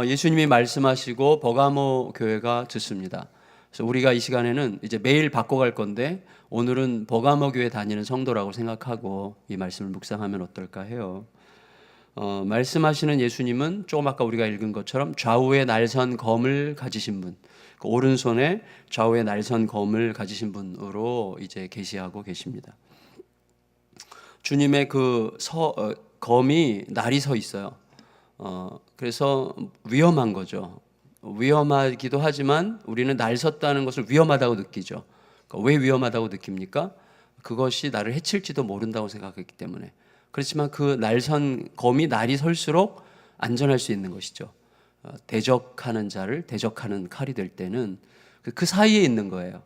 예수님이 말씀하시고 버가모 교회가 듣습니다. 그래서 우리가 이 시간에는 이제 매일 바꿔갈 건데 오늘은 버가모 교회 다니는 성도라고 생각하고 이 말씀을 묵상하면 어떨까 해요. 말씀하시는 예수님은 조금 아까 우리가 읽은 것처럼 좌우에 날선 검을 가지신 분, 그 오른손에 좌우에 날선 검을 가지신 분으로 이제 계시하고 계십니다. 주님의 검이 날이 서 있어요. 그래서 위험한 거죠. 위험하기도 하지만 우리는 날 섰다는 것을 위험하다고 느끼죠. 그러니까 왜 위험하다고 느낍니까? 그것이 나를 해칠지도 모른다고 생각했기 때문에. 그렇지만 그 날선 검이 날이 설수록 안전할 수 있는 것이죠. 대적하는 자를 대적하는 칼이 될 때는 그 사이에 있는 거예요.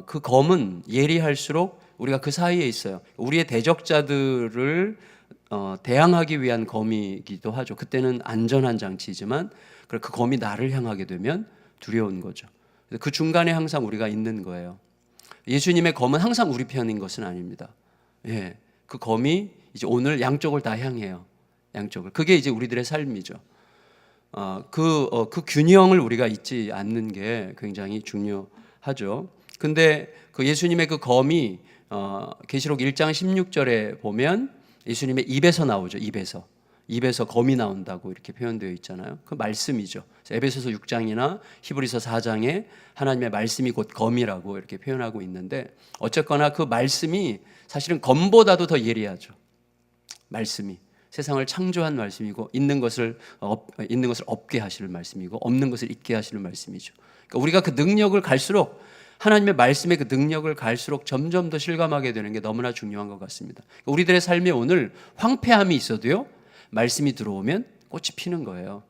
그 검은 예리할수록 우리가 그 사이에 있어요. 우리의 대적자들을 대항하기 위한 검이기도 하죠. 그때는 안전한 장치이지만 그 검이 나를 향하게 되면 두려운 거죠. 그 중간에 항상 우리가 있는 거예요. 예수님의 검은 항상 우리 편인 것은 아닙니다. 예, 그 검이 이제 오늘 양쪽을 다 향해요. 양쪽을. 그게 이제 우리들의 삶이죠. 그 균형을 우리가 잊지 않는 게 굉장히 중요하죠. 근데 그 예수님의 그 검이 계시록 1장 16절에 보면 예수님의 입에서 나오죠. 입에서 검이 나온다고 이렇게 표현되어 있잖아요. 그 말씀이죠. 에베소서 6장이나 히브리서 4장에 하나님의 말씀이 곧 검이라고 이렇게 표현하고 있는데 어쨌거나 그 말씀이 사실은 검보다도 더 예리하죠. 말씀이 세상을 창조한 말씀이고 있는 것을 없게 하시는 말씀이고 없는 것을 있게 하시는 말씀이죠. 그러니까 우리가 그 능력을 갈수록 하나님의 말씀의 그 능력을 갈수록 점점 더 실감하게 되는 게 너무나 중요한 것 같습니다. 그러니까 우리들의 삶에 오늘 황폐함이 있어도요, 말씀이 들어오면 꽃이 피는 거예요.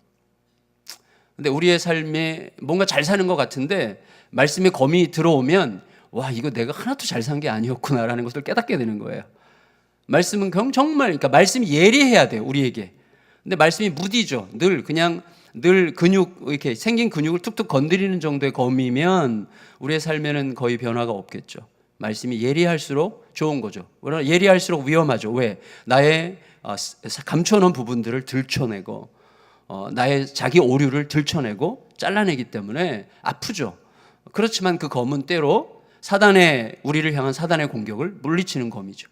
근데 우리의 삶에 뭔가 잘 사는 것 같은데 말씀의 검이 들어오면 와, 이거 내가 하나도 잘 산 게 아니었구나라는 것을 깨닫게 되는 거예요. 말씀은 정말, 그러니까 말씀이 예리해야 돼요, 우리에게. 근데 말씀이 무디죠. 늘 근육, 이렇게 생긴 근육을 툭툭 건드리는 정도의 검이면 우리의 삶에는 거의 변화가 없겠죠. 말씀이 예리할수록 좋은 거죠. 그러나 예리할수록 위험하죠. 왜? 나의 감춰놓은 부분들을 들춰내고 나의 자기 오류를 들춰내고 잘라내기 때문에 아프죠. 그렇지만 그 검은 때로 우리를 향한 사단의 공격을 물리치는 검이죠.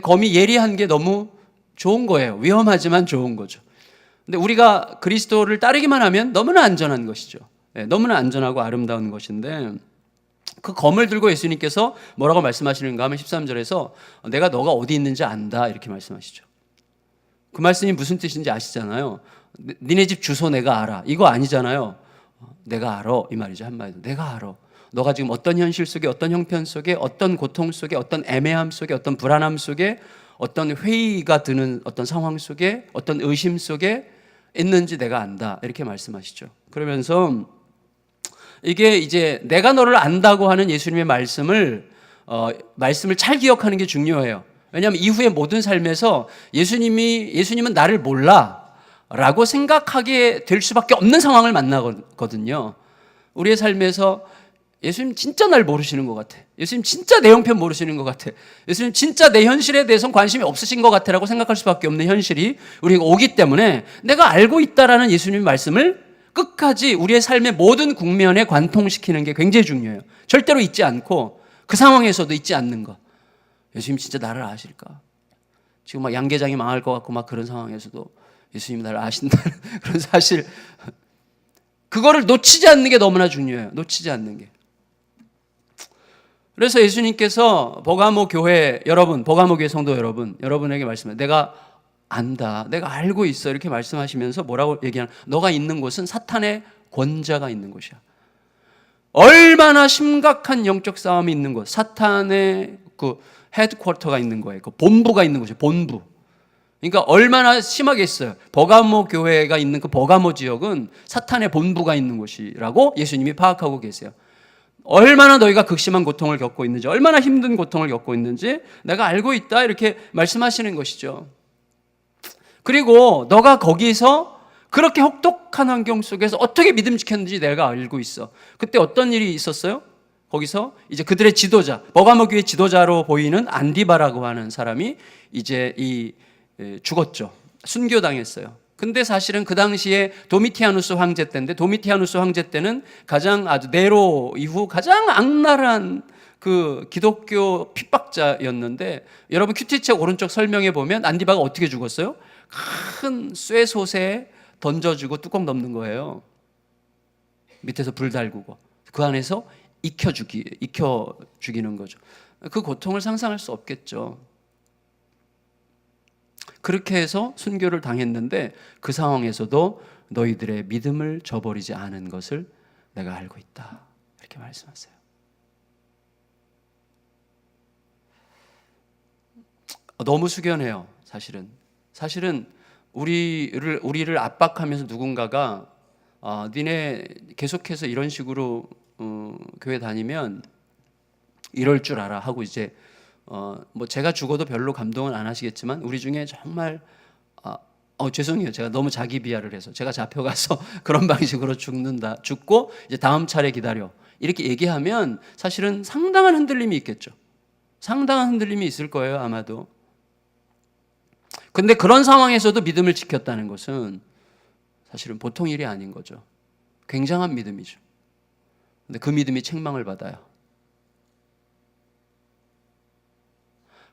검이 예리한 게 너무 좋은 거예요. 위험하지만 좋은 거죠. 근데 우리가 그리스도를 따르기만 하면 너무나 안전한 것이죠. 너무나 안전하고 아름다운 것인데 그 검을 들고 예수님께서 뭐라고 말씀하시는가 하면 13절에서 내가 너가 어디 있는지 안다 이렇게 말씀하시죠. 그 말씀이 무슨 뜻인지 아시잖아요. 니네 집 주소 내가 알아. 이거 아니잖아요. 내가 알아 이 말이죠. 한마디로 내가 알아. 너가 지금 어떤 현실 속에 어떤 형편 속에 어떤 고통 속에 어떤 애매함 속에 어떤 불안함 속에 어떤 회의가 드는 어떤 상황 속에 어떤 의심 속에 있는지 내가 안다 이렇게 말씀하시죠. 그러면서 이게 이제 내가 너를 안다고 하는 예수님의 말씀을 잘 기억하는 게 중요해요. 왜냐하면 이후의 모든 삶에서 예수님은 나를 몰라 라고 생각하게 될 수밖에 없는 상황을 만나거든요. 우리의 삶에서 예수님 진짜 날 모르시는 것 같아. 예수님 진짜 내 형편 모르시는 것 같아. 예수님 진짜 내 현실에 대해서는 관심이 없으신 것 같아 라고 생각할 수밖에 없는 현실이 우리가 오기 때문에 내가 알고 있다라는 예수님의 말씀을 끝까지 우리의 삶의 모든 국면에 관통시키는 게 굉장히 중요해요. 절대로 잊지 않고 그 상황에서도 잊지 않는 것. 예수님 진짜 나를 아실까? 지금 막 양계장이 망할 것 같고 막 그런 상황에서도 예수님 나를 아신다는 그런 사실, 그거를 놓치지 않는 게 너무나 중요해요. 놓치지 않는 게. 그래서 예수님께서 버가모 교회 성도 여러분에게 말씀해요. 내가 안다. 내가 알고 있어. 이렇게 말씀하시면서 뭐라고 얘기하냐. 너가 있는 곳은 사탄의 권자가 있는 곳이야. 얼마나 심각한 영적 싸움이 있는 곳. 사탄의 그 헤드쿼터가 있는 거예요. 그 본부가 있는 곳이에요. 본부. 그러니까 얼마나 심하겠어요. 버가모 교회가 있는 그 버가모 지역은 사탄의 본부가 있는 곳이라고 예수님이 파악하고 계세요. 얼마나 너희가 극심한 고통을 겪고 있는지, 얼마나 힘든 고통을 겪고 있는지 내가 알고 있다 이렇게 말씀하시는 것이죠. 그리고 너가 거기서 그렇게 혹독한 환경 속에서 어떻게 믿음 지켰는지 내가 알고 있어. 그때 어떤 일이 있었어요? 거기서 이제 그들의 지도자, 버가모 교회 지도자로 보이는 안디바라고 하는 사람이 이제 죽었죠. 순교당했어요. 근데 사실은 그 당시에 도미티아누스 황제 때인데, 도미티아누스 황제 때는 가장 아주 네로 이후 가장 악랄한 그 기독교 핍박자였는데, 여러분 큐티책 오른쪽 설명에 보면 안디바가 어떻게 죽었어요? 큰 쇠솥에 던져주고 뚜껑 덮는 거예요. 밑에서 불 달구고 그 안에서 익혀 죽이는 거죠. 그 고통을 상상할 수 없겠죠. 그렇게 해서 순교를 당했는데, 그 상황에서도 너희들의 믿음을 저버리지 않은 것을 내가 알고 있다, 이렇게 말씀하세요. 너무 숙연해요. 사실은 우리를 압박하면서 누군가가 니네 계속해서 이런 식으로 교회 다니면 이럴 줄 알아 하고, 이제 뭐 제가 죽어도 별로 감동은 안 하시겠지만, 우리 중에 정말 죄송해요, 제가 너무 자기 비하를 해서 제가 잡혀가서 그런 방식으로 죽고 이제 다음 차례 기다려, 이렇게 얘기하면 사실은 상당한 흔들림이 있겠죠. 상당한 흔들림이 있을 거예요, 아마도. 근데 그런 상황에서도 믿음을 지켰다는 것은 사실은 보통 일이 아닌 거죠. 굉장한 믿음이죠. 근데 그 믿음이 책망을 받아요.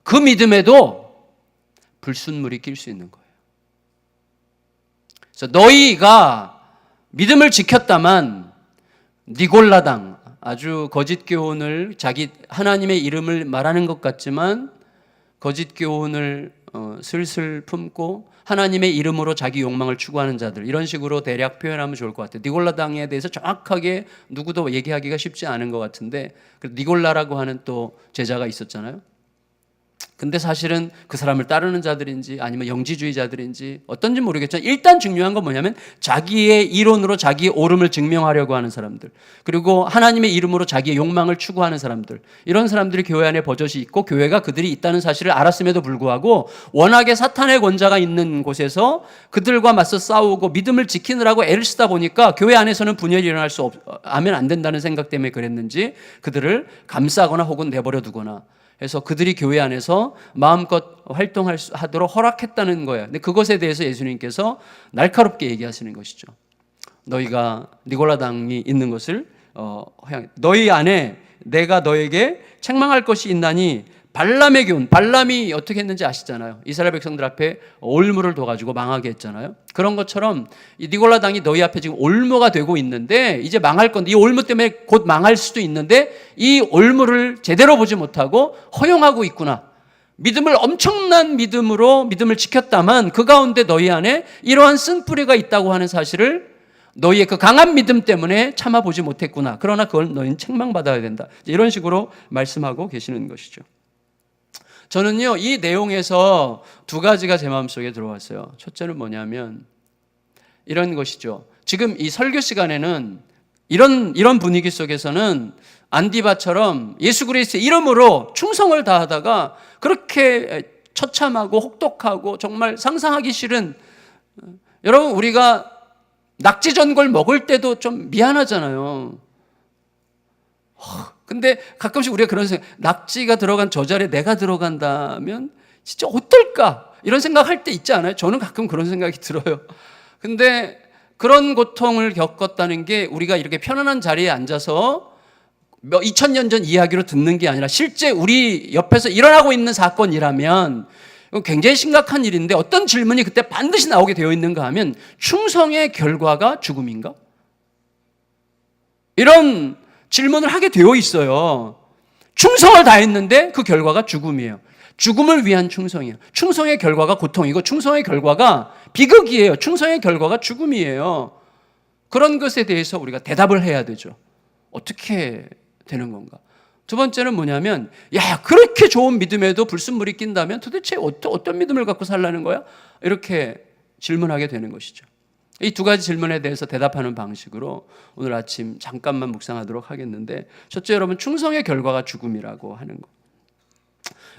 그 믿음에도 불순물이 낄 수 있는 거예요. 그래서 너희가 믿음을 지켰다만 니골라당, 아주 거짓 교훈을, 자기 하나님의 이름을 말하는 것 같지만 거짓 교훈을 슬슬 품고 하나님의 이름으로 자기 욕망을 추구하는 자들, 이런 식으로 대략 표현하면 좋을 것 같아요. 니골라당에 대해서 정확하게 누구도 얘기하기가 쉽지 않은 것 같은데, 니골라라고 하는 또 제자가 있었잖아요. 근데 사실은 그 사람을 따르는 자들인지 아니면 영지주의자들인지 어떤지 모르겠지만, 일단 중요한 건 뭐냐면 자기의 이론으로 자기의 옳음을 증명하려고 하는 사람들, 그리고 하나님의 이름으로 자기의 욕망을 추구하는 사람들, 이런 사람들이 교회 안에 버젓이 있고, 교회가 그들이 있다는 사실을 알았음에도 불구하고 워낙에 사탄의 권자가 있는 곳에서 그들과 맞서 싸우고 믿음을 지키느라고 애를 쓰다 보니까 교회 안에서는 분열이 하면 안 된다는 생각 때문에 그랬는지 그들을 감싸거나 혹은 내버려 두거나 해서 그들이 교회 안에서 마음껏 활동하도록 허락했다는 거예요. 근데 그것에 대해서 예수님께서 날카롭게 얘기하시는 것이죠. 너희가 니골라당이 있는 것을 너희 안에 내가 너에게 책망할 것이 있나니, 발람의 교훈, 발람이 어떻게 했는지 아시잖아요. 이스라엘 백성들 앞에 올무를 둬가지고 망하게 했잖아요. 그런 것처럼 이 니골라당이 너희 앞에 지금 올무가 되고 있는데, 이제 망할 건데, 이 올무 때문에 곧 망할 수도 있는데 이 올무를 제대로 보지 못하고 허용하고 있구나. 믿음을, 엄청난 믿음으로 믿음을 지켰다만 그 가운데 너희 안에 이러한 쓴뿌리가 있다고 하는 사실을, 너희의 그 강한 믿음 때문에 참아보지 못했구나. 그러나 그걸 너희는 책망받아야 된다. 이런 식으로 말씀하고 계시는 것이죠. 저는요, 이 내용에서 두 가지가 제 마음속에 들어왔어요. 첫째는 뭐냐면 이런 것이죠. 지금 이 설교 시간에는 이런 분위기 속에서는 안디바처럼 예수 그리스도의 이름으로 충성을 다하다가 그렇게 처참하고 혹독하고 정말 상상하기 싫은, 여러분 우리가 낙지전골 먹을 때도 좀 미안하잖아요. 근데 가끔씩 우리가 그런 생각, 낙지가 들어간 저 자리에 내가 들어간다면 진짜 어떨까? 이런 생각할 때 있지 않아요? 저는 가끔 그런 생각이 들어요. 근데 그런 고통을 겪었다는 게 우리가 이렇게 편안한 자리에 앉아서 2000년 전 이야기로 듣는 게 아니라 실제 우리 옆에서 일어나고 있는 사건이라면 굉장히 심각한 일인데, 어떤 질문이 그때 반드시 나오게 되어 있는가 하면 충성의 결과가 죽음인가? 이런 질문을 하게 되어 있어요. 충성을 다했는데 그 결과가 죽음이에요. 죽음을 위한 충성이에요. 충성의 결과가 고통이고 충성의 결과가 비극이에요. 충성의 결과가 죽음이에요. 그런 것에 대해서 우리가 대답을 해야 되죠. 어떻게 되는 건가? 두 번째는 뭐냐면, 야, 그렇게 좋은 믿음에도 불순물이 낀다면 도대체 어떤 믿음을 갖고 살라는 거야? 이렇게 질문하게 되는 것이죠. 이 두 가지 질문에 대해서 대답하는 방식으로 오늘 아침 잠깐만 묵상하도록 하겠는데, 첫째, 여러분, 충성의 결과가 죽음이라고 하는 거.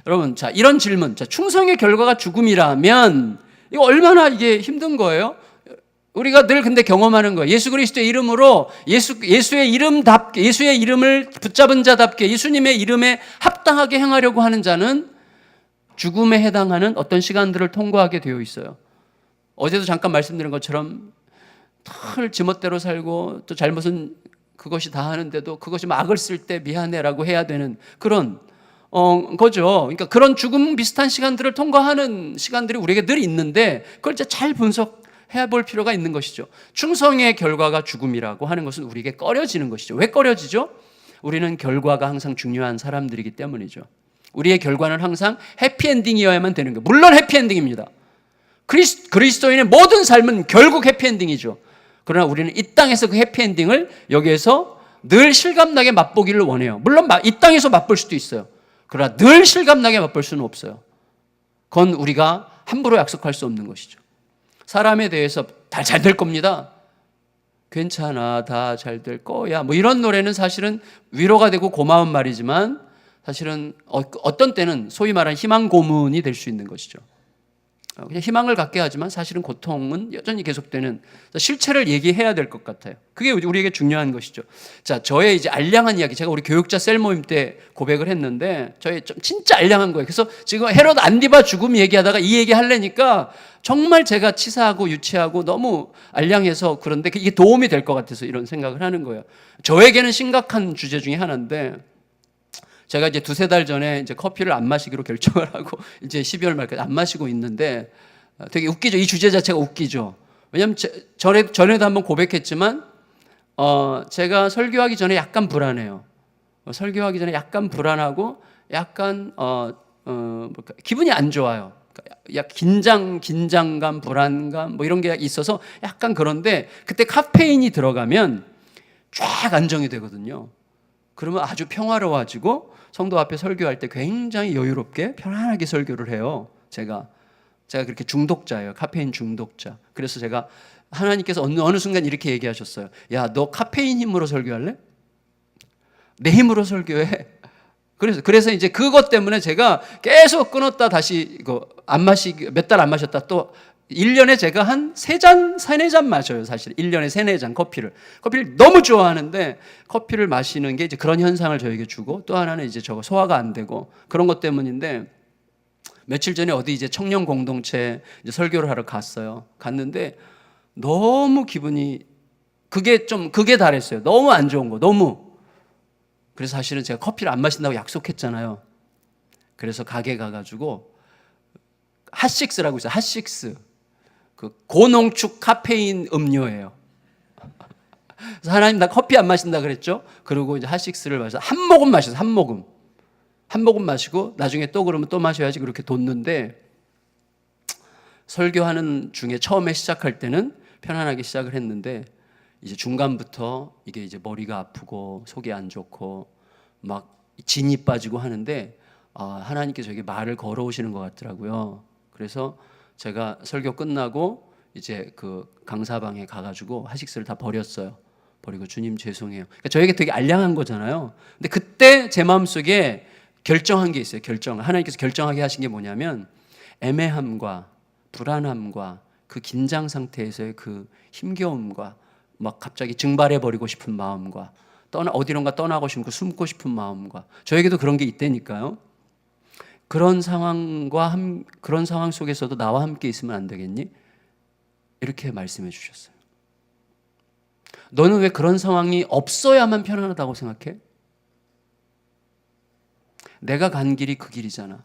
여러분, 자, 이런 질문, 자, 충성의 결과가 죽음이라면 이거 얼마나 이게 힘든 거예요? 우리가 늘 근데 경험하는 거예요. 예수 그리스도의 이름으로 예수의 이름답게, 예수의 이름을 붙잡은 자답게 예수님의 이름에 합당하게 행하려고 하는 자는 죽음에 해당하는 어떤 시간들을 통과하게 되어 있어요. 어제도 잠깐 말씀드린 것처럼 늘 지멋대로 살고 또 잘못은 그것이 다 하는데도 그것이 악을 쓸 때 미안해라고 해야 되는 그런 거죠. 그러니까 그런 죽음 비슷한 시간들을 통과하는 시간들이 우리에게 늘 있는데 그걸 이제 잘 분석해 볼 필요가 있는 것이죠. 충성의 결과가 죽음이라고 하는 것은 우리에게 꺼려지는 것이죠. 왜 꺼려지죠? 우리는 결과가 항상 중요한 사람들이기 때문이죠. 우리의 결과는 항상 해피엔딩이어야만 되는 거예요. 물론 해피엔딩입니다. 그리스도인의 모든 삶은 결국 해피엔딩이죠. 그러나 우리는 이 땅에서 그 해피엔딩을 여기에서 늘 실감나게 맛보기를 원해요. 물론 이 땅에서 맛볼 수도 있어요. 그러나 늘 실감나게 맛볼 수는 없어요. 그건 우리가 함부로 약속할 수 없는 것이죠. 사람에 대해서 다 잘 될 겁니다. 괜찮아, 다 잘 될 거야. 뭐 이런 노래는 사실은 위로가 되고 고마운 말이지만 사실은 어떤 때는 소위 말하는 희망 고문이 될 수 있는 것이죠. 그냥 희망을 갖게 하지만 사실은 고통은 여전히 계속되는 실체를 얘기해야 될 것 같아요. 그게 우리에게 중요한 것이죠. 자, 저의 이제 알량한 이야기, 제가 우리 교육자 셀 모임 때 고백을 했는데 저의 좀 진짜 알량한 거예요. 그래서 지금 헤롯 안디바 죽음 얘기하다가 이 얘기 하려니까 정말 제가 치사하고 유치하고 너무 알량해서 그런데 이게 도움이 될 것 같아서 이런 생각을 하는 거예요. 저에게는 심각한 주제 중에 하나인데 제가 이제 두세 달 전에 이제 커피를 안 마시기로 결정을 하고 이제 12월 말까지 안 마시고 있는데 되게 웃기죠. 이 주제 자체가 웃기죠. 왜냐하면 전에도 한번 고백했지만 제가 설교하기 전에 약간 불안해요. 설교하기 전에 약간 불안하고 약간 기분이 안 좋아요. 긴장감, 불안감 뭐 이런 게 있어서 약간 그런데 그때 카페인이 들어가면 쫙 안정이 되거든요. 그러면 아주 평화로워지고 성도 앞에 설교할 때 굉장히 여유롭게 편안하게 설교를 해요. 제가 그렇게 중독자예요. 카페인 중독자. 그래서 제가 하나님께서 어느 순간 이렇게 얘기하셨어요. 야, 너 카페인 힘으로 설교할래? 내 힘으로 설교해. 그래서 이제 그것 때문에 제가 계속 끊었다 다시 몇 달 안 마셨다 또 1년에 제가 한 3잔, 4잔 마셔요, 사실. 1년에 3, 4잔 커피를 너무 좋아하는데 커피를 마시는 게 이제 그런 현상을 저에게 주고 또 하나는 이제 소화가 안 되고 그런 것 때문인데 며칠 전에 어디 이제 청년 공동체 이제 설교를 하러 갔는데 너무 기분이 그게 달했어요. 너무 안 좋은 거, 너무. 그래서 사실은 제가 커피를 안 마신다고 약속했잖아요. 그래서 가게 가가지고 핫식스라고 있어요. 핫식스. 고농축 카페인 음료예요. 그래서 하나님 나 커피 안 마신다 그랬죠? 그리고 이제 핫식스를 마셔서 한 모금 마셨어요. 한 모금 마시고 나중에 또 그러면 또 마셔야지 그렇게 뒀는데 설교하는 중에 처음에 시작할 때는 편안하게 시작을 했는데 이제 중간부터 이게 이제 머리가 아프고 속이 안 좋고 막 진이 빠지고 하는데 하나님께서 저에게 말을 걸어오시는 것 같더라고요. 그래서 제가 설교 끝나고 이제 그 강사방에 가가지고 핫식스를 다 버렸어요. 버리고 주님 죄송해요. 그러니까 저에게 되게 알량한 거잖아요. 근데 그때 제 마음속에 결정한 게 있어요. 하나님께서 결정하게 하신 게 뭐냐면 애매함과 불안함과 그 긴장 상태에서의 그 힘겨움과 막 갑자기 증발해 버리고 싶은 마음과 어디론가 떠나고 싶고 숨고 싶은 마음과 저에게도 그런 게 있다니까요. 그런 상황 속에서도 나와 함께 있으면 안 되겠니? 이렇게 말씀해 주셨어요. 너는 왜 그런 상황이 없어야만 편안하다고 생각해? 내가 간 길이 그 길이잖아.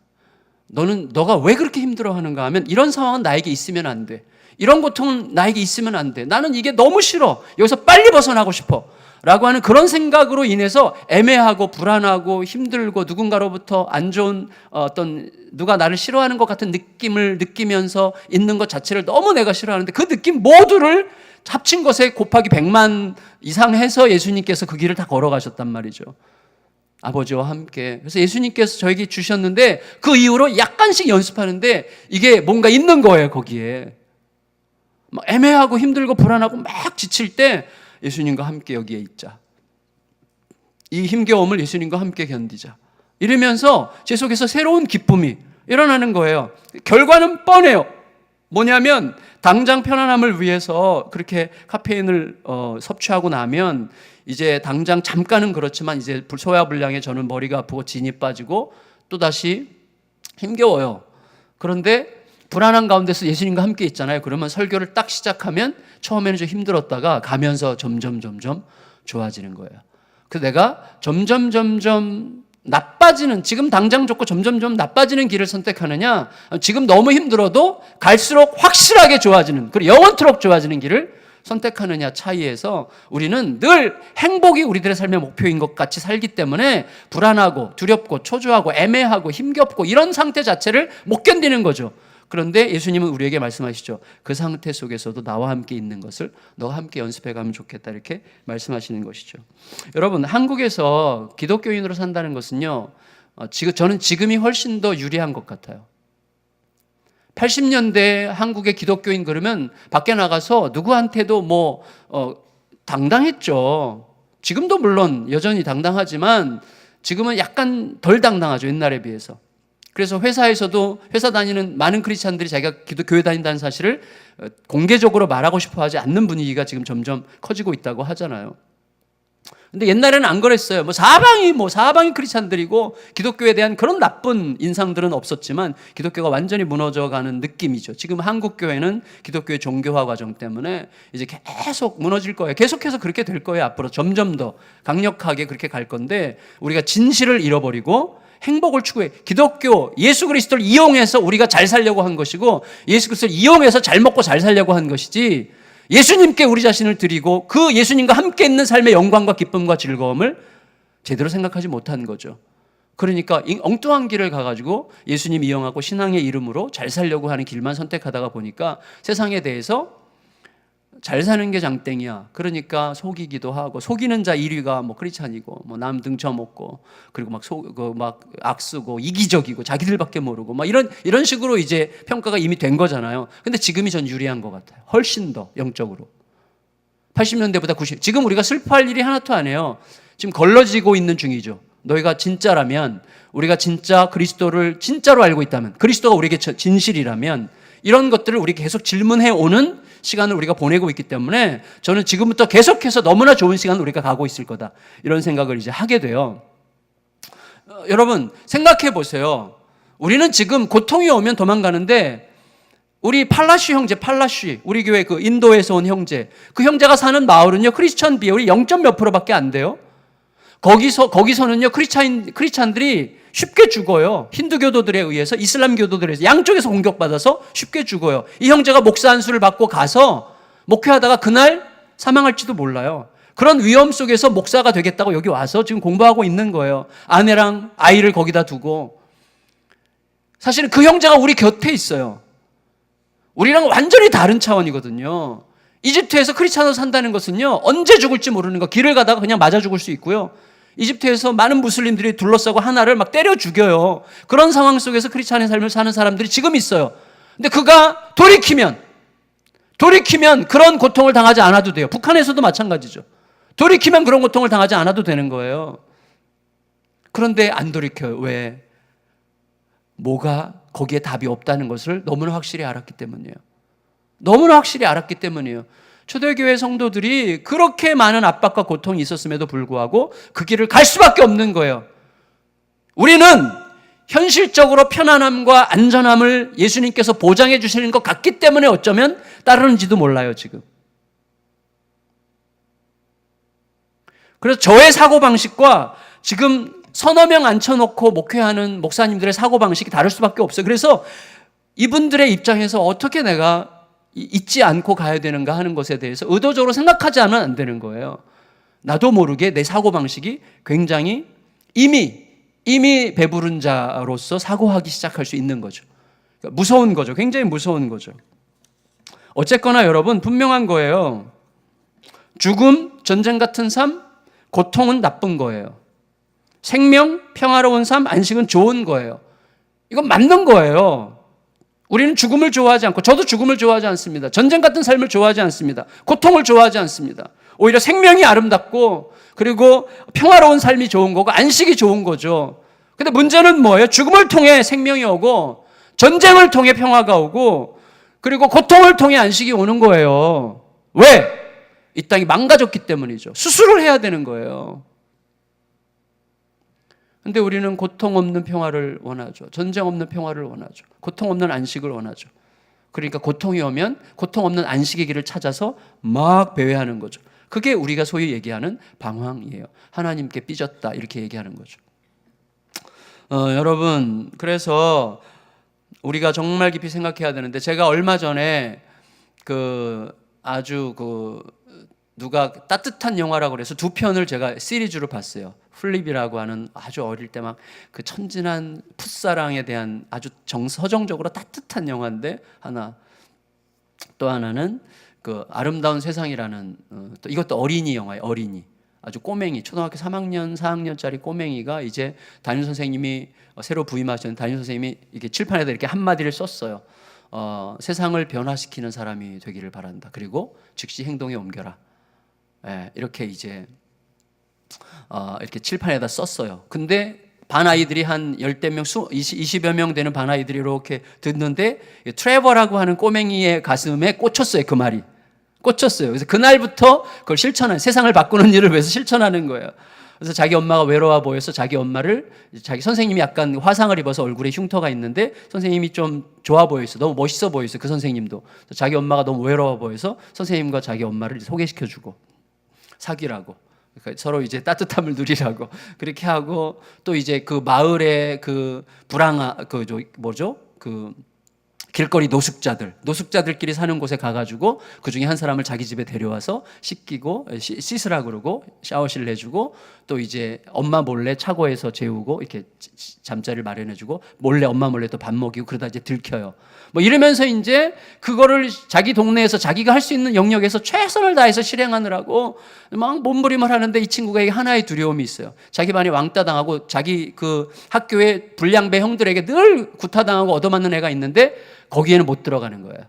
너가 왜 그렇게 힘들어하는가 하면 이런 상황은 나에게 있으면 안 돼. 이런 고통은 나에게 있으면 안 돼. 나는 이게 너무 싫어. 여기서 빨리 벗어나고 싶어. 라고 하는 그런 생각으로 인해서 애매하고 불안하고 힘들고 누군가로부터 안 좋은 누가 나를 싫어하는 것 같은 느낌을 느끼면서 있는 것 자체를 너무 내가 싫어하는데 그 느낌 모두를 합친 것에 곱하기 100만 이상 해서 예수님께서 그 길을 다 걸어가셨단 말이죠. 아버지와 함께. 그래서 예수님께서 저에게 주셨는데 그 이후로 약간씩 연습하는데 이게 뭔가 있는 거예요, 거기에. 막 애매하고 힘들고 불안하고 막 지칠 때 예수님과 함께 여기에 있자. 이 힘겨움을 예수님과 함께 견디자. 이러면서 제 속에서 새로운 기쁨이 일어나는 거예요. 결과는 뻔해요. 뭐냐면 당장 편안함을 위해서 그렇게 카페인을 섭취하고 나면 이제 당장 잠깐은 그렇지만 이제 소화불량에 저는 머리가 아프고 진이 빠지고 또다시 힘겨워요. 그런데 불안한 가운데서 예수님과 함께 있잖아요. 그러면 설교를 딱 시작하면 처음에는 좀 힘들었다가 가면서 점점 좋아지는 거예요. 그래서 내가 점점 나빠지는, 지금 당장 좋고 점점 나빠지는 길을 선택하느냐, 지금 너무 힘들어도 갈수록 확실하게 좋아지는, 그리고 영원토록 좋아지는 길을 선택하느냐 차이에서 우리는 늘 행복이 우리들의 삶의 목표인 것 같이 살기 때문에 불안하고 두렵고 초조하고 애매하고 힘겹고 이런 상태 자체를 못 견디는 거죠. 그런데 예수님은 우리에게 말씀하시죠. 그 상태 속에서도 나와 함께 있는 것을 너와 함께 연습해 가면 좋겠다, 이렇게 말씀하시는 것이죠. 여러분, 한국에서 기독교인으로 산다는 것은요, 저는 지금이 훨씬 더 유리한 것 같아요. 80년대 한국의 기독교인 그러면 밖에 나가서 누구한테도 당당했죠. 지금도 물론 여전히 당당하지만 지금은 약간 덜 당당하죠, 옛날에 비해서. 그래서 회사에서도 회사 다니는 많은 크리스찬들이 자기가 교회 다닌다는 사실을 공개적으로 말하고 싶어 하지 않는 분위기가 지금 점점 커지고 있다고 하잖아요. 근데 옛날에는 안 그랬어요. 사방이 크리스찬들이고 기독교에 대한 그런 나쁜 인상들은 없었지만 기독교가 완전히 무너져가는 느낌이죠. 지금 한국 교회는 기독교의 종교화 과정 때문에 이제 계속 무너질 거예요. 계속해서 그렇게 될 거예요. 앞으로 점점 더 강력하게 그렇게 갈 건데, 우리가 진실을 잃어버리고 행복을 추구해. 기독교, 예수 그리스도를 이용해서 우리가 잘 살려고 한 것이고, 예수 그리스도를 이용해서 잘 먹고 잘 살려고 한 것이지, 예수님께 우리 자신을 드리고 그 예수님과 함께 있는 삶의 영광과 기쁨과 즐거움을 제대로 생각하지 못한 거죠. 그러니까 엉뚱한 길을 가가지고 예수님 이용하고 신앙의 이름으로 잘 살려고 하는 길만 선택하다가 보니까 세상에 대해서 잘 사는 게 장땡이야. 그러니까 속이기도 하고, 속이는 자 1위가 크리스찬이고, 남 등쳐먹고, 그리고 막 악쓰고, 이기적이고, 자기들밖에 모르고, 이런 식으로 이제 평가가 이미 된 거잖아요. 근데 지금이 전 유리한 것 같아요. 훨씬 더 영적으로. 80년대보다 90, 지금 우리가 슬퍼할 일이 하나도 안 해요. 지금 걸러지고 있는 중이죠. 너희가 진짜라면, 우리가 진짜 그리스도를 진짜로 알고 있다면, 그리스도가 우리에게 진실이라면, 이런 것들을 우리 계속 질문해 오는 시간을 우리가 보내고 있기 때문에 저는 지금부터 계속해서 너무나 좋은 시간을 우리가 가고 있을 거다, 이런 생각을 이제 하게 돼요. 여러분 생각해 보세요. 우리는 지금 고통이 오면 도망가는데, 우리 팔라쉬 형제, 우리 교회 그 인도에서 온 형제, 그 형제가 사는 마을은요, 크리스천 비율이 0. 몇 %밖에 안 돼요. 거기서는요, 크리스찬들이 쉽게 죽어요. 힌두교도들에 의해서, 이슬람 교도들에 의해서, 양쪽에서 공격받아서 쉽게 죽어요. 이 형제가 목사 안수를 받고 가서 목회하다가 그날 사망할지도 몰라요. 그런 위험 속에서 목사가 되겠다고 여기 와서 지금 공부하고 있는 거예요. 아내랑 아이를 거기다 두고. 사실은 그 형제가 우리 곁에 있어요. 우리랑 완전히 다른 차원이거든요. 이집트에서 크리스찬으로 산다는 것은요, 언제 죽을지 모르는 거. 길을 가다가 그냥 맞아 죽을 수 있고요. 이집트에서 많은 무슬림들이 둘러싸고 하나를 막 때려 죽여요. 그런 상황 속에서 크리스찬의 삶을 사는 사람들이 지금 있어요. 근데 그가 돌이키면 그런 고통을 당하지 않아도 돼요. 북한에서도 마찬가지죠. 돌이키면 그런 고통을 당하지 않아도 되는 거예요. 그런데 안 돌이켜요. 왜? 뭐가 거기에 답이 없다는 것을 너무나 확실히 알았기 때문이에요. 너무나 확실히 알았기 때문이에요. 초대교회 성도들이 그렇게 많은 압박과 고통이 있었음에도 불구하고 그 길을 갈 수밖에 없는 거예요. 우리는 현실적으로 편안함과 안전함을 예수님께서 보장해 주시는 것 같기 때문에 어쩌면 따르는지도 몰라요, 지금. 그래서 저의 사고방식과 지금 서너 명 앉혀놓고 목회하는 목사님들의 사고방식이 다를 수밖에 없어요. 그래서 이분들의 입장에서 어떻게 내가 잊지 않고 가야 되는가 하는 것에 대해서 의도적으로 생각하지 않으면 안 되는 거예요. 나도 모르게 내 사고방식이 굉장히 이미 배부른 자로서 사고하기 시작할 수 있는 거죠. 무서운 거죠. 굉장히 무서운 거죠. 어쨌거나 여러분, 분명한 거예요. 죽음, 전쟁 같은 삶, 고통은 나쁜 거예요. 생명, 평화로운 삶, 안식은 좋은 거예요. 이건 맞는 거예요. 우리는 죽음을 좋아하지 않고, 저도 죽음을 좋아하지 않습니다. 전쟁 같은 삶을 좋아하지 않습니다. 고통을 좋아하지 않습니다. 오히려 생명이 아름답고, 그리고 평화로운 삶이 좋은 거고, 안식이 좋은 거죠. 근데 문제는 뭐예요? 죽음을 통해 생명이 오고, 전쟁을 통해 평화가 오고, 그리고 고통을 통해 안식이 오는 거예요. 왜? 이 땅이 망가졌기 때문이죠. 수술을 해야 되는 거예요. 근데 우리는 고통 없는 평화를 원하죠. 전쟁 없는 평화를 원하죠. 고통 없는 안식을 원하죠. 그러니까 고통이 오면 고통 없는 안식의 길을 찾아서 막 배회하는 거죠. 그게 우리가 소위 얘기하는 방황이에요. 하나님께 삐졌다 이렇게 얘기하는 거죠. 여러분, 그래서 우리가 정말 깊이 생각해야 되는데, 제가 얼마 전에 아주 누가 따뜻한 영화라고 그래서 2편을 제가 시리즈로 봤어요. 플립이라고 하는 아주 어릴 때 막 그 천진한 풋사랑에 대한 아주 서정적으로 따뜻한 영화인데 하나, 또 하나는 그 아름다운 세상이라는 또 이것도 어린이 영화예요. 어린이. 아주 꼬맹이, 초등학교 3학년, 4학년짜리 꼬맹이가 이제 담임 선생님이 새로 부임하신 담임 선생님이 이게 칠판에다 이렇게 한마디를 썼어요. 세상을 변화시키는 사람이 되기를 바란다. 그리고 즉시 행동에 옮겨라. 이렇게 이제 이렇게 칠판에다 썼어요. 근데 반 아이들이 한 10대 명, 20여 명 되는 반 아이들이 이렇게 듣는데 트레버라고 하는 꼬맹이의 가슴에 꽂혔어요. 그 말이. 꽂혔어요. 그래서 그날부터 그걸 세상을 바꾸는 일을 위해서 실천하는 거예요. 그래서 자기 엄마가 외로워 보여서 자기 엄마를, 자기 선생님이 약간 화상을 입어서 얼굴에 흉터가 있는데 선생님이 좀 좋아 보였어. 너무 멋있어 보였어. 그 선생님도. 자기 엄마가 너무 외로워 보여서 선생님과 자기 엄마를 소개시켜주고 사귀라고. 그러니까 서로 이제 따뜻함을 누리라고 그렇게 하고, 또 이제 그 마을에 길거리 노숙자들끼리 사는 곳에 가가지고 그 중에 한 사람을 자기 집에 데려와서 씻기고 씻으라 그러고 샤워실 내주고, 또 이제 엄마 몰래 차고에서 재우고 이렇게 잠자리를 마련해주고 몰래 엄마 몰래 또 밥 먹이고, 그러다 이제 들켜요. 뭐 이러면서 이제 그거를 자기 동네에서 자기가 할 수 있는 영역에서 최선을 다해서 실행하느라고 막 몸부림을 하는데, 이 친구가 하나의 두려움이 있어요. 자기 반이 왕따 당하고 자기 그 학교에 불량배 형들에게 늘 구타당하고 얻어맞는 애가 있는데 거기에는 못 들어가는 거예요.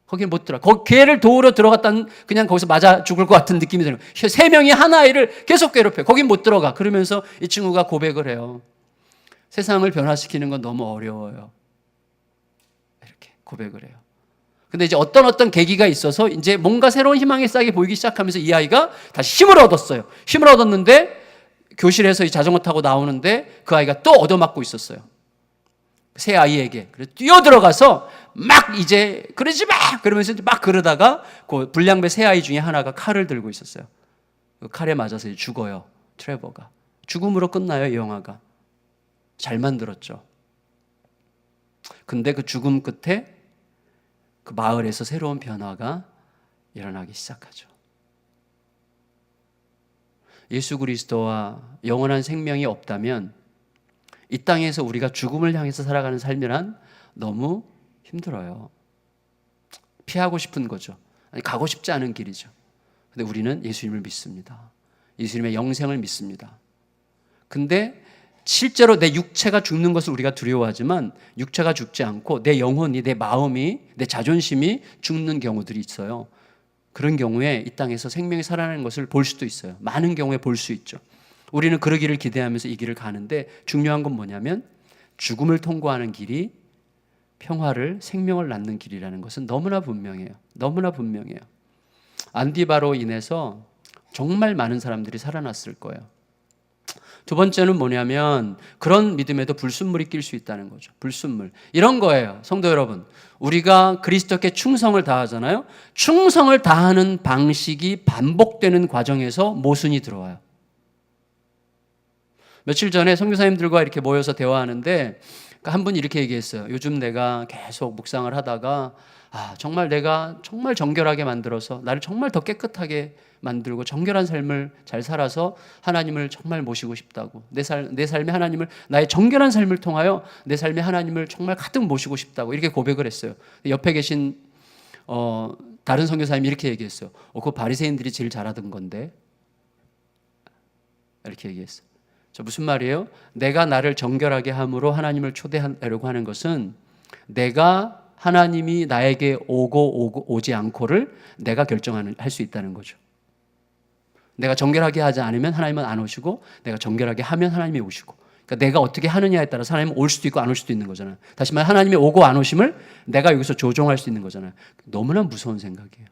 거기에 못 들어가. 걔를 도우러 들어갔다는 그냥 거기서 맞아 죽을 것 같은 느낌이 드는 거예요. 3명이 한 아이를 계속 괴롭혀요. 거긴 못 들어가. 그러면서 이 친구가 고백을 해요. 세상을 변화시키는 건 너무 어려워요. 이렇게 고백을 해요. 근데 이제 어떤 계기가 있어서 이제 뭔가 새로운 희망의 싹이 보이기 시작하면서 이 아이가 다시 힘을 얻었어요. 힘을 얻었는데 교실에서 이 자전거 타고 나오는데 그 아이가 또 얻어맞고 있었어요. 새 아이에게. 그래서 뛰어들어가서 막 이제 그러지 마! 그러면서 막 그러다가 그 불량배 새 아이 중에 하나가 칼을 들고 있었어요. 그 칼에 맞아서 죽어요. 트레버가. 죽음으로 끝나요, 이 영화가. 잘 만들었죠. 근데 그 죽음 끝에 그 마을에서 새로운 변화가 일어나기 시작하죠. 예수 그리스도와 영원한 생명이 없다면 이 땅에서 우리가 죽음을 향해서 살아가는 삶이란 너무 힘들어요. 피하고 싶은 거죠. 아니, 가고 싶지 않은 길이죠. 근데 우리는 예수님을 믿습니다. 예수님의 영생을 믿습니다. 근데 실제로 내 육체가 죽는 것을 우리가 두려워하지만 육체가 죽지 않고 내 영혼이, 내 마음이, 내 자존심이 죽는 경우들이 있어요. 그런 경우에 이 땅에서 생명이 살아나는 것을 볼 수도 있어요. 많은 경우에 볼 수 있죠. 우리는 그러기를 기대하면서 이 길을 가는데, 중요한 건 뭐냐면 죽음을 통과하는 길이 평화를, 생명을 낳는 길이라는 것은 너무나 분명해요. 너무나 분명해요. 안디바로 인해서 정말 많은 사람들이 살아났을 거예요. 두 번째는 뭐냐면 그런 믿음에도 불순물이 낄 수 있다는 거죠. 불순물. 이런 거예요. 성도 여러분, 우리가 그리스도께 충성을 다하잖아요. 충성을 다하는 방식이 반복되는 과정에서 모순이 들어와요. 며칠 전에 선교사님들과 이렇게 모여서 대화하는데 한 분이 이렇게 얘기했어요. 요즘 내가 계속 묵상을 하다가 정말 내가 정말 정결하게 만들어서 나를 정말 더 깨끗하게 만들고 정결한 삶을 잘 살아서 하나님을 정말 모시고 싶다고, 내 삶에 하나님을, 나의 정결한 삶을 통하여 내 삶에 하나님을 정말 가득 모시고 싶다고 이렇게 고백을 했어요. 옆에 계신 다른 선교사님이 이렇게 얘기했어요. 그거 바리새인들이 제일 잘하던 건데, 이렇게 얘기했어요. 저 무슨 말이에요? 내가 나를 정결하게 함으로 하나님을 초대하려고 하는 것은 내가 하나님이 나에게 오지 않고를 내가 할 수 있다는 거죠. 내가 정결하게 하지 않으면 하나님은 안 오시고, 내가 정결하게 하면 하나님이 오시고, 그러니까 내가 어떻게 하느냐에 따라서 하나님은 올 수도 있고 안 올 수도 있는 거잖아요. 다시 말해 하나님이 오고 안 오심을 내가 여기서 조종할 수 있는 거잖아요. 너무나 무서운 생각이에요.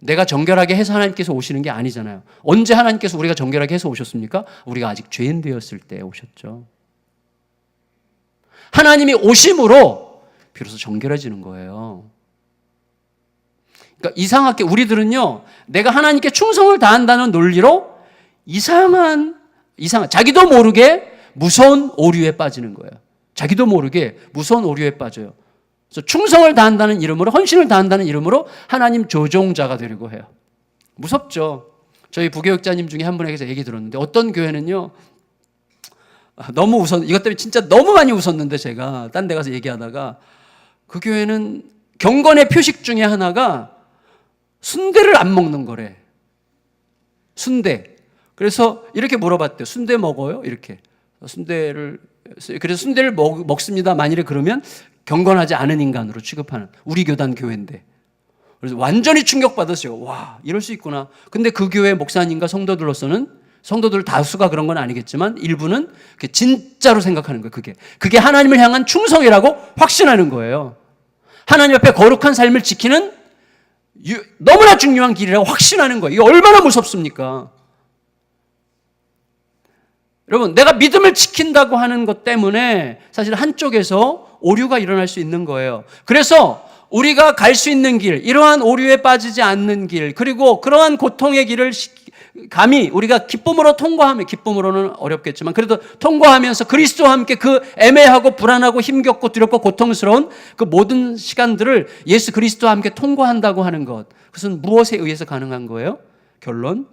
내가 정결하게 해서 하나님께서 오시는 게 아니잖아요. 언제 하나님께서 우리가 정결하게 해서 오셨습니까? 우리가 아직 죄인 되었을 때 오셨죠. 하나님이 오심으로 비로소 정결해지는 거예요. 그러니까 이상하게 우리들은요, 내가 하나님께 충성을 다한다는 논리로 이상한 자기도 모르게 무서운 오류에 빠지는 거예요. 자기도 모르게 무서운 오류에 빠져요. 그래서 충성을 다한다는 이름으로, 헌신을 다한다는 이름으로 하나님 조종자가 되려고 해요. 무섭죠. 저희 부교육자님 중에 한 분에게서 얘기 들었는데, 어떤 교회는요, 너무 이것 때문에 진짜 너무 많이 웃었는데, 제가 딴 데 가서 얘기하다가, 그 교회는 경건의 표식 중에 하나가 순대를 안 먹는 거래. 순대. 그래서 이렇게 물어봤대요. 순대 먹어요? 이렇게. 그래서 순대를 먹습니다. 만일에 그러면 경건하지 않은 인간으로 취급하는, 우리 교단 교회인데. 그래서 완전히 충격받았어요. 와, 이럴 수 있구나. 근데 그 교회 목사님과 성도들 다수가 그런 건 아니겠지만 일부는 진짜로 생각하는 거예요. 그게 하나님을 향한 충성이라고 확신하는 거예요. 하나님 앞에 거룩한 삶을 지키는 너무나 중요한 길이라고 확신하는 거예요. 이게 얼마나 무섭습니까? 여러분, 내가 믿음을 지킨다고 하는 것 때문에 사실 한쪽에서 오류가 일어날 수 있는 거예요. 그래서 우리가 갈 수 있는 길, 이러한 오류에 빠지지 않는 길, 그리고 그러한 고통의 길을 감히 우리가 기쁨으로 통과하면, 기쁨으로는 어렵겠지만 그래도 통과하면서 그리스도와 함께 그 애매하고 불안하고 힘겹고 두렵고 고통스러운 그 모든 시간들을 예수 그리스도와 함께 통과한다고 하는 것, 그것은 무엇에 의해서 가능한 거예요? 결론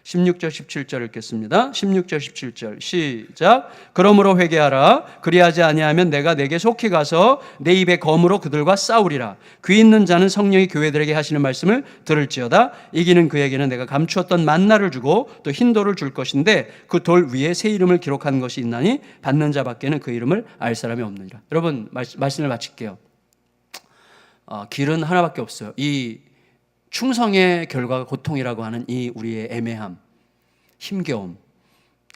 16절 17절 읽겠습니다. 16절 17절 시작. 그러므로 회개하라. 그리하지 아니하면 내가 내게 속히 가서 내 입의 검으로 그들과 싸우리라. 귀 있는 자는 성령이 교회들에게 하시는 말씀을 들을지어다. 이기는 그에게는 내가 감추었던 만나를 주고 또 흰 돌을 줄 것인데 그 돌 위에 새 이름을 기록한 것이 있나니 받는 자밖에는 그 이름을 알 사람이 없느니라. 여러분, 말씀을 마칠게요. 길은 하나밖에 없어요. 이 충성의 결과가 고통이라고 하는 이 우리의 애매함, 힘겨움,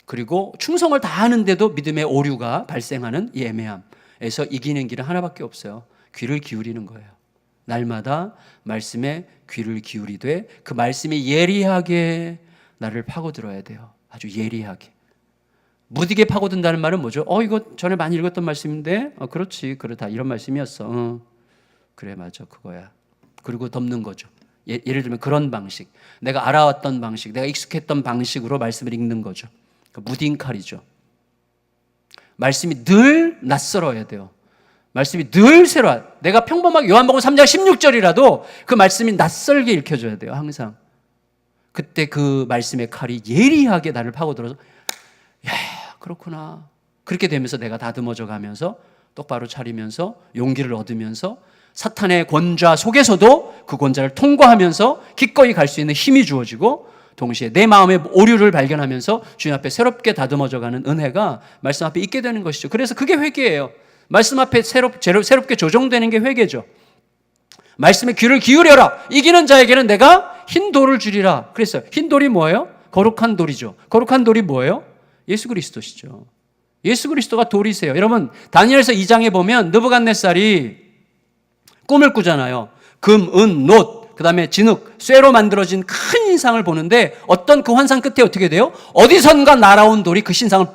그리고 충성을 다하는데도 믿음의 오류가 발생하는 이 애매함에서 이기는 길은 하나밖에 없어요. 귀를 기울이는 거예요. 날마다 말씀에 귀를 기울이되 그 말씀이 예리하게 나를 파고들어야 돼요. 아주 예리하게. 무디게 파고든다는 말은 뭐죠? 이거 전에 많이 읽었던 말씀인데, 그렇지, 그렇다, 이런 말씀이었어. 그래, 맞아, 그거야. 그리고 덮는 거죠. 예를 들면 그런 방식, 내가 알아왔던 방식, 내가 익숙했던 방식으로 말씀을 읽는 거죠. 무딘 칼이죠. 말씀이 늘 낯설어야 돼요. 말씀이 늘 새로워. 내가 평범하게 요한복음 3장 16절이라도 그 말씀이 낯설게 읽혀져야 돼요. 항상. 그때 그 말씀의 칼이 예리하게 나를 파고들어서 야, 그렇구나. 그렇게 되면서 내가 다듬어져 가면서 똑바로 차리면서 용기를 얻으면서 사탄의 권좌 속에서도 그 권좌를 통과하면서 기꺼이 갈 수 있는 힘이 주어지고, 동시에 내 마음의 오류를 발견하면서 주님 앞에 새롭게 다듬어져 가는 은혜가 말씀 앞에 있게 되는 것이죠. 그래서 그게 회개예요. 말씀 앞에 새롭게 조정되는 게 회개죠. 말씀에 귀를 기울여라. 이기는 자에게는 내가 흰 돌을 주리라. 그랬어요. 흰 돌이 뭐예요? 거룩한 돌이죠. 거룩한 돌이 뭐예요? 예수 그리스도시죠. 예수 그리스도가 돌이세요. 여러분, 다니엘서 2장에 보면 느부갓네살이 꿈을 꾸잖아요. 금, 은, 놋, 그 다음에 진흙, 쇠로 만들어진 큰 신상을 보는데 어떤 그 환상 끝에 어떻게 돼요? 어디선가 날아온 돌이 그 신상을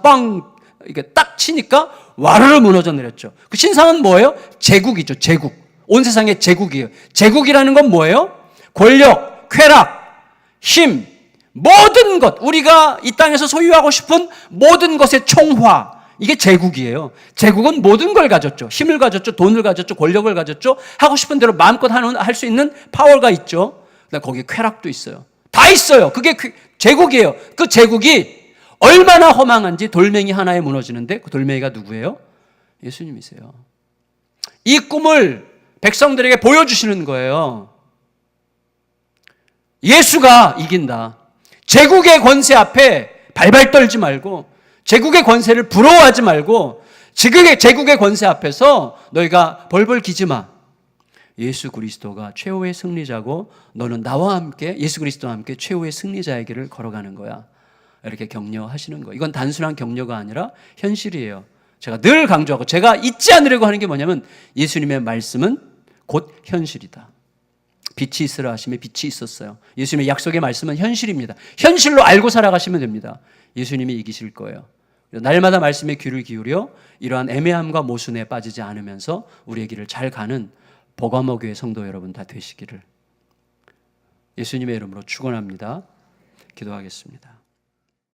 이게 딱 치니까 와르르 무너져 내렸죠. 그 신상은 뭐예요? 제국이죠. 제국. 온 세상의 제국이에요. 제국이라는 건 뭐예요? 권력, 쾌락, 힘, 모든 것, 우리가 이 땅에서 소유하고 싶은 모든 것의 총화, 이게 제국이에요. 제국은 모든 걸 가졌죠. 힘을 가졌죠. 돈을 가졌죠. 권력을 가졌죠. 하고 싶은 대로 마음껏 할 수 있는 파워가 있죠. 그다음에 거기에 쾌락도 있어요. 다 있어요. 그게 제국이에요. 그 제국이 얼마나 허망한지 돌멩이 하나에 무너지는데 그 돌멩이가 누구예요? 예수님이세요. 이 꿈을 백성들에게 보여주시는 거예요. 예수가 이긴다. 제국의 권세 앞에 발발 떨지 말고, 제국의 권세를 부러워하지 말고, 제국의 권세 앞에서 너희가 벌벌 기지 마. 예수 그리스도가 최후의 승리자고 너는 나와 함께, 예수 그리스도와 함께 최후의 승리자의 길을 걸어가는 거야. 이렇게 격려하시는 거예요. 이건 단순한 격려가 아니라 현실이에요. 제가 늘 강조하고 제가 잊지 않으려고 하는 게 뭐냐면 예수님의 말씀은 곧 현실이다. 빛이 있으라 하시면 빛이 있었어요. 예수님의 약속의 말씀은 현실입니다. 현실로 알고 살아가시면 됩니다. 예수님이 이기실 거예요. 날마다 말씀에 귀를 기울여 이러한 애매함과 모순에 빠지지 않으면서 우리의 길을 잘 가는 버가모 교회 성도 여러분 다 되시기를 예수님의 이름으로 축원합니다. 기도하겠습니다.